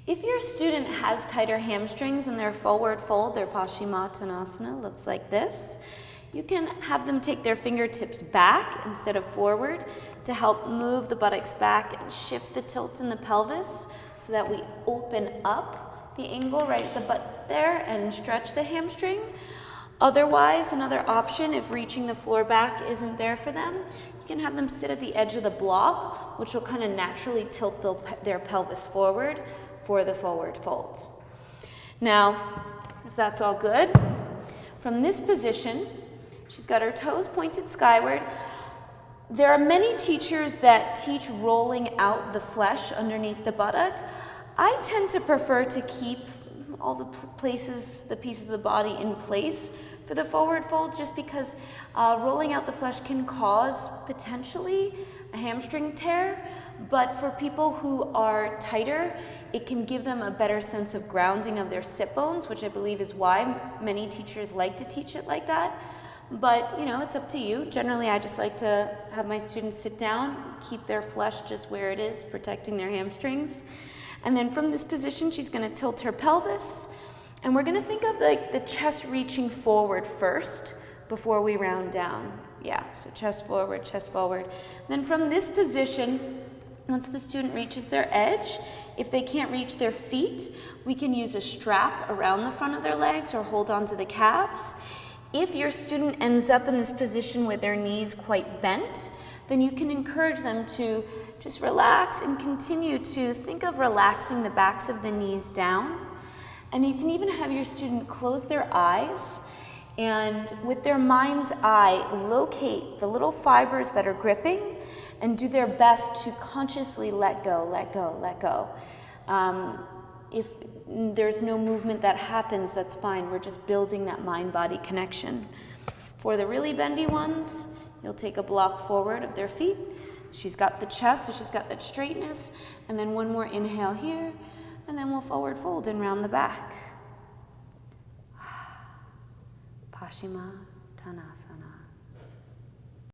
If your student has tighter hamstrings in their forward fold, their Paschimottanasana looks like this. You can have them take their fingertips back instead of forward to help move the buttocks back and shift the tilt in the pelvis so that we open up the angle right at the butt there and stretch the hamstring. Otherwise, another option, if reaching the floor back isn't there for them, you can have them sit at the edge of the block, which will kind of naturally tilt their pelvis forward for the forward fold. Now, if that's all good, from this position, she's got her toes pointed skyward. There are many teachers that teach rolling out the flesh underneath the buttock. I tend to prefer to keep all the pieces of the body in place for the forward fold, just because rolling out the flesh can cause potentially a hamstring tear, but for people who are tighter, it can give them a better sense of grounding of their sit bones, which I believe is why many teachers like to teach it like that. But you know, it's up to you. Generally, I just like to have my students sit down, keep their flesh just where it is, protecting their hamstrings. And then from this position, she's going to tilt her pelvis. And we're going to think of the chest reaching forward first before we round down. Yeah, so chest forward, chest forward. Then from this position, once the student reaches their edge, if they can't reach their feet, we can use a strap around the front of their legs or hold onto the calves. If your student ends up in this position with their knees quite bent, then you can encourage them to just relax and continue to think of relaxing the backs of the knees down. And you can even have your student close their eyes and with their mind's eye locate the little fibers that are gripping and do their best to consciously let go, let go, let go. If there's no movement that happens, that's fine. We're just building that mind-body connection. For the really bendy ones, you'll take a block forward of their feet. She's got the chest, so she's got that straightness. And then one more inhale here, and then we'll forward fold and round the back. Paschimottanasana.